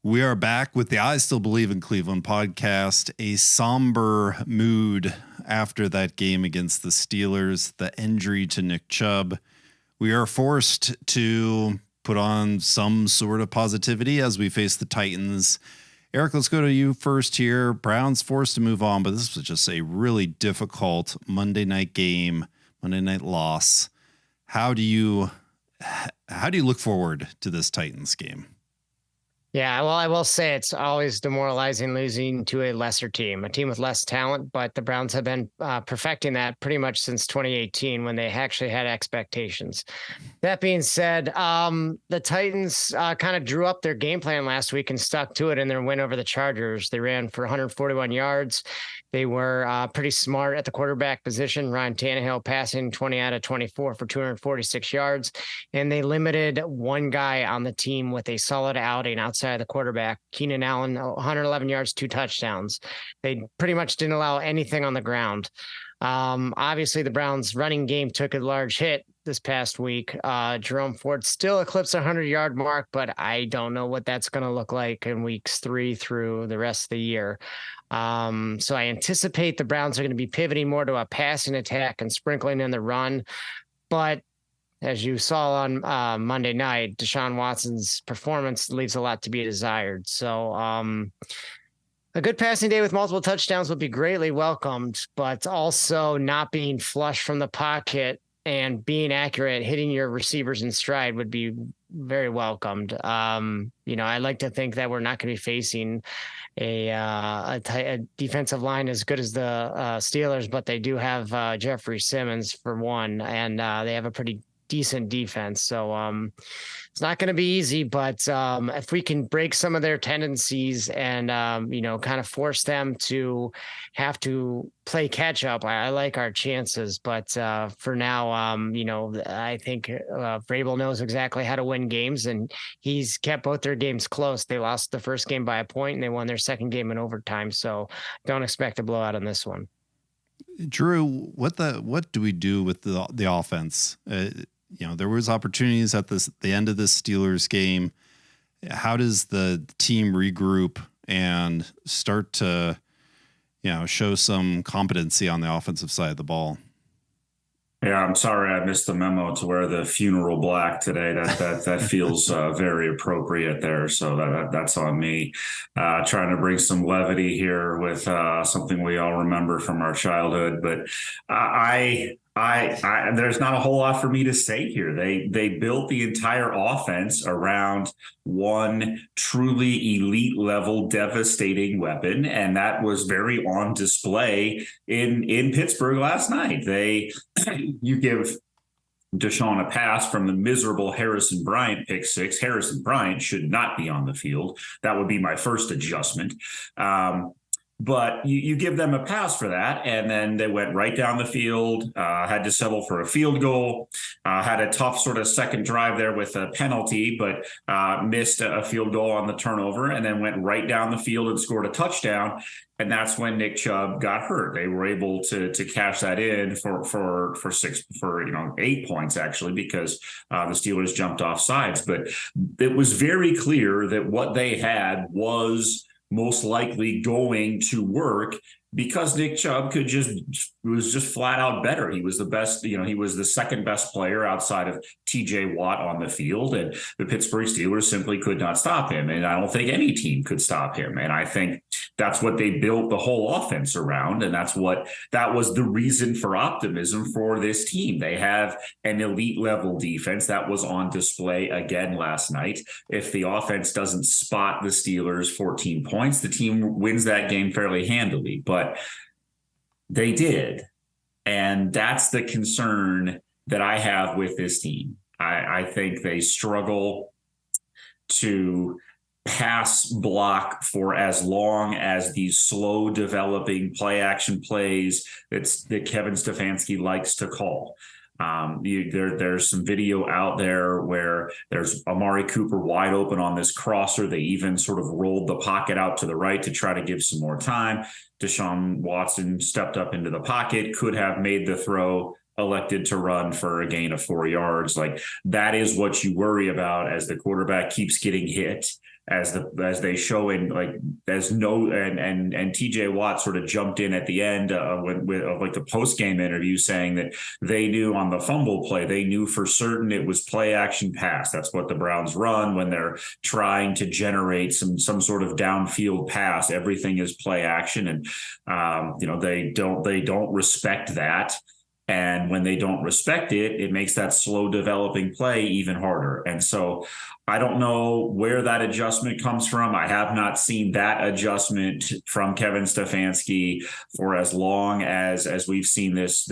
We are back with the I Still Believe in Cleveland podcast, a somber mood after that game against the Steelers, the injury to Nick Chubb. We are forced to put on some sort of positivity as we face the Titans. Eric, let's go to you first here. Browns forced to move on, but this was just a really difficult Monday night game, Monday night loss. How do you look forward to this Titans game? Yeah, well, I will say it's always demoralizing losing to a lesser team, a team with less talent, but the Browns have been perfecting that pretty much since 2018 when they actually had expectations. That being said, the Titans kind of drew up their game plan last week and stuck to it in their win over the Chargers. They ran for 141 yards. They were pretty smart at the quarterback position. Ryan Tannehill passing 20 out of 24 for 246 yards. And they limited one guy on the team with a solid outing outside of the quarterback. Keenan Allen, 111 yards, 2 touchdowns. They pretty much didn't allow anything on the ground. Obviously, the Browns' running game took a large hit this past week. Jerome Ford still eclipsed the 100-yard mark, but I don't know what that's going to look like in weeks 3 through the rest of the year. So I anticipate the Browns are going to be pivoting more to a passing attack and sprinkling in the run. But as you saw on Monday night, Deshaun Watson's performance leaves a lot to be desired. So a good passing day with multiple touchdowns would be greatly welcomed, but also not being flush from the pocket and being accurate, hitting your receivers in stride would be very welcomed. I like to think that we're not going to be facing a defensive line as good as the Steelers, but they do have Jeffrey Simmons for one, and they have a pretty decent defense. So it's not going to be easy, but if we can break some of their tendencies and, kind of force them to have to play catch up, I like our chances. But for now, I think Vrabel knows exactly how to win games, and he's kept both their games close. They lost the first game by a point, and they won their second game in overtime. So don't expect a blowout on this one. Drew, what do we do with the offense? There was opportunities at the end of this Steelers game. How does the team regroup and start to, show some competency on the offensive side of the ball? Yeah, I'm sorry I missed the memo to wear the funeral black today. That feels very appropriate there. So that's on me. Trying to bring some levity here with something we all remember from our childhood. But I there's not a whole lot for me to say here. They built the entire offense around one truly elite level devastating weapon, and that was very on display in Pittsburgh last night. You give Deshaun a pass from the miserable Harrison Bryant pick six. Harrison Bryant should not be on the field. That would be my first adjustment. But you give them a pass for that, and then they went right down the field, had to settle for a field goal, had a tough sort of second drive there with a penalty, but missed a field goal on the turnover, and then went right down the field and scored a touchdown. And that's when Nick Chubb got hurt. They were able to cash that in for 8 points, actually, because the Steelers jumped off sides. But it was very clear that what they had was most likely going to work because Nick Chubb was just flat out better. He was the best, he was the second best player outside of TJ Watt on the field, and the Pittsburgh Steelers simply could not stop him. And I don't think any team could stop him. And I think that's what they built the whole offense around. And that was the reason for optimism for this team. They have an elite level defense that was on display again last night. If the offense doesn't spot the Steelers 14 points, the team wins that game fairly handily. But they did. And that's the concern that I have with this team. I think they struggle to pass block for as long as these slow developing play action plays that Kevin Stefanski likes to call. There's some video out there where there's Amari Cooper wide open on this crosser. They even sort of rolled the pocket out to the right to try to give some more time. Deshaun Watson stepped up into the pocket, could have made the throw, elected to run for a gain of 4 yards. Like, that is what you worry about as the quarterback keeps getting hit. as they show in and TJ Watt sort of jumped in at the end of the post game interview saying that they knew on the fumble play, they knew for certain it was play action pass. That's what the Browns run when they're trying to generate some sort of downfield pass. Everything is play action, and they don't respect that. And when they don't respect it, it makes that slow developing play even harder. And so I don't know where that adjustment comes from. I have not seen that adjustment from Kevin Stefanski for as long as we've seen this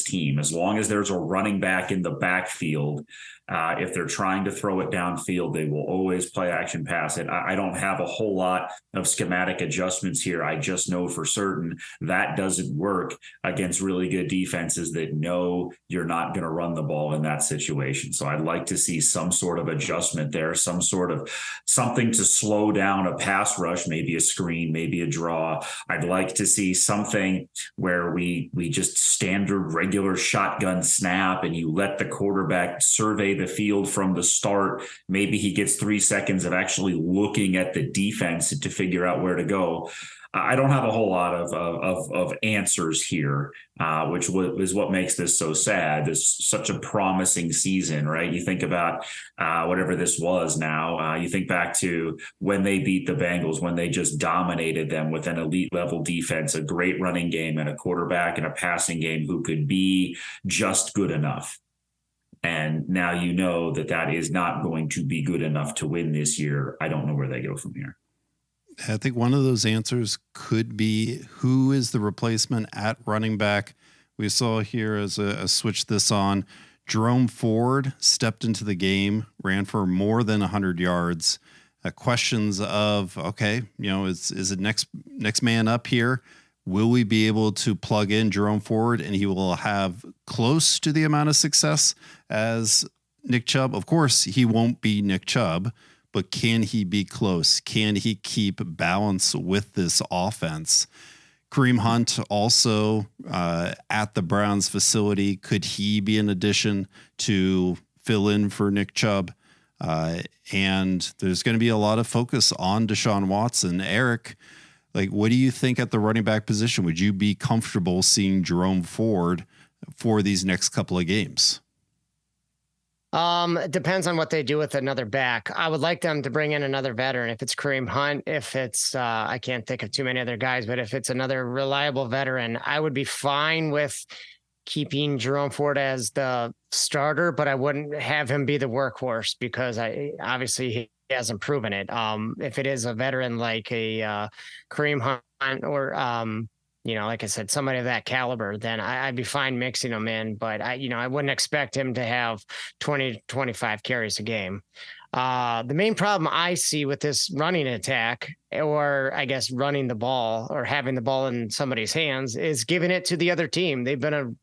team. As long as there's a running back in the backfield, if they're trying to throw it downfield, they will always play action pass it. I don't have a whole lot of schematic adjustments here. I just know for certain that doesn't work against really good defenses that know you're not going to run the ball in that situation. So I'd like to see some sort of adjustment there, some sort of something to slow down a pass rush, maybe a screen, maybe a draw. I'd like to see something where we just standard regular shotgun snap and you let the quarterback survey the field from the start. Maybe he gets 3 seconds of actually looking at the defense to figure out where to go. I don't have a whole lot of answers here, which is what makes this so sad. This is such a promising season, right? You think about whatever this was now. You think back to when they beat the Bengals, when they just dominated them with an elite level defense, a great running game, and a quarterback and a passing game who could be just good enough. And now you know that is not going to be good enough to win this year. I don't know where they go from here. I think one of those answers could be who is the replacement at running back. We saw here as a switch this on. Jerome Ford stepped into the game, ran for more than 100 yards. Questions of, okay, is it next man up here? Will we be able to plug in Jerome Ford and he will have close to the amount of success as Nick Chubb? Of course, he won't be Nick Chubb, but can he be close? Can he keep balance with this offense? Kareem Hunt also at the Browns facility. Could he be an addition to fill in for Nick Chubb? And there's going to be a lot of focus on Deshaun Watson. Eric, what do you think at the running back position? Would you be comfortable seeing Jerome Ford for these next couple of games? It depends on what they do with another back. I would like them to bring in another veteran. If it's Kareem Hunt, if it's, I can't think of too many other guys, but if it's another reliable veteran, I would be fine with keeping Jerome Ford as the starter, but I wouldn't have him be the workhorse because obviously he hasn't proven it. If it is a veteran like a Kareem Hunt or, like I said, somebody of that caliber, then I'd be fine mixing them in, but I wouldn't expect him to have 20, 25 carries a game. The main problem I see with this running attack, or I guess running the ball or having the ball in somebody's hands, is giving it to the other team. They've been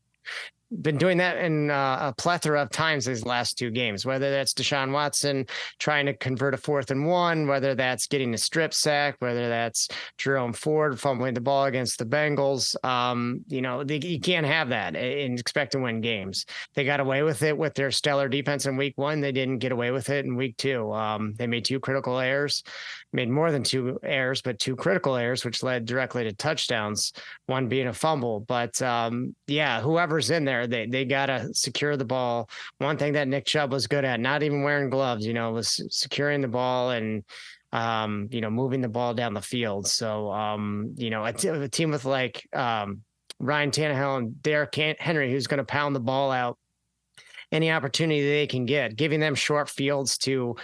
doing that in a plethora of times these last two games, whether that's Deshaun Watson trying to convert a 4th and 1, whether that's getting a strip sack, whether that's Jerome Ford fumbling the ball against the Bengals. You can't have that and expect to win games. They got away with it with their stellar defense in week 1. They didn't get away with it in week 2. They made 2 critical errors, made more than 2 errors, but 2 critical errors, which led directly to touchdowns, one being a fumble. But whoever's in there, they got to secure the ball. One thing that Nick Chubb was good at, not even wearing gloves, was securing the ball and, moving the ball down the field. So, a team with Ryan Tannehill and Derrick Henry, who's going to pound the ball out any opportunity they can get, giving them short fields to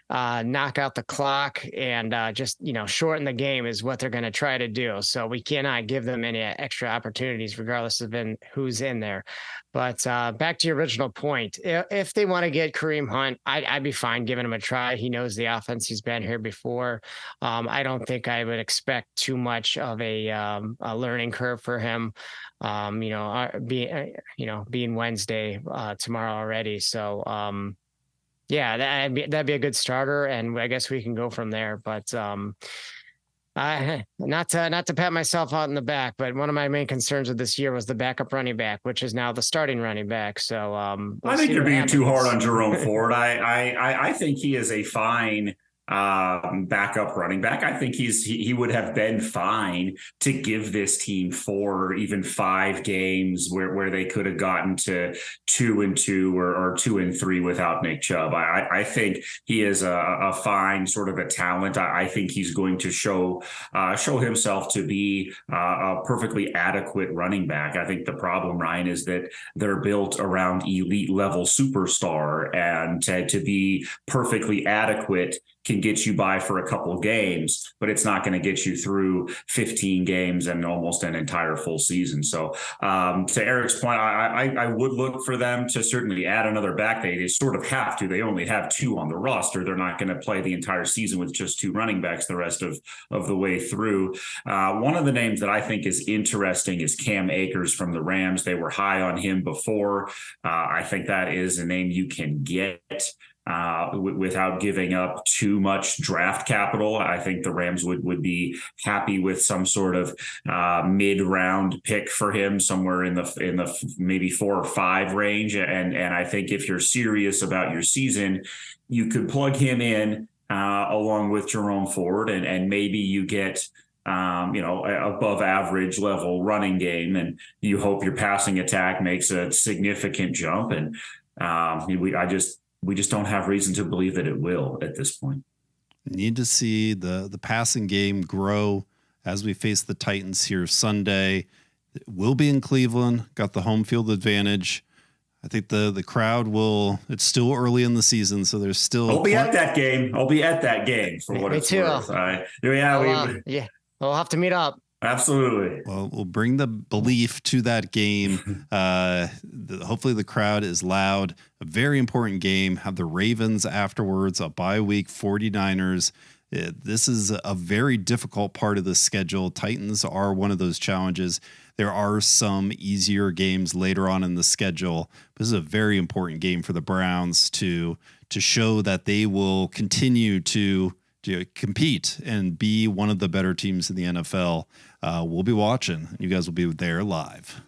knock out the clock and just shorten the game is what they're going to try to do. So we cannot give them any extra opportunities regardless of who's in there. But back to your original point, if they want to get Kareem Hunt, I'd be fine giving him a try. He knows the offense. He's been here before. I don't think I would expect too much of a learning curve for him. Being Wednesday tomorrow already. So that'd be a good starter, and I guess we can go from there. But not to pat myself out in the back, but one of my main concerns of this year was the backup running back, which is now the starting running back. So I think you're being too hard on Jerome Ford. I think he is a fine backup running back. I think he would have been fine to give this team 4 or even 5 games where they could have gotten to 2-2 or 2-3 without Nick Chubb. I think he is a fine sort of a talent. I think he's going to show himself to be a perfectly adequate running back. I think the problem, Ryan, is that they're built around elite level superstar, and to be perfectly adequate can get you by for a couple of games, but it's not going to get you through 15 games and almost an entire full season. So to Eric's point, I would look for them to certainly add another back. They sort of have to. They only have 2 on the roster. They're not going to play the entire season with just 2 running backs the rest of the way through. One of the names that I think is interesting is Cam Akers from the Rams. They were high on him before. I think that is a name you can get without giving up too much draft capital. I think the Rams would be happy with some sort of mid-round pick for him, somewhere in the maybe 4 or 5 range. And I think if you're serious about your season, you could plug him in along with Jerome Ford, and maybe you get above average level running game, and you hope your passing attack makes a significant jump. And we just don't have reason to believe that it will at this point. Need to see the passing game grow as we face the Titans here Sunday. We'll be in Cleveland, got the home field advantage. I think the crowd will. It's still early in the season, so there's still. I'll be at that game for what it's worth. We'll have to meet up. Absolutely. Well, we'll bring the belief to that game. Hopefully the crowd is loud. A very important game. Have the Ravens afterwards, a bye week, 49ers. This is a very difficult part of the schedule. Titans are one of those challenges. There are some easier games later on in the schedule. This is a very important game for the Browns to show that they will continue to compete and be one of the better teams in the NFL. We'll be watching. You guys will be there live.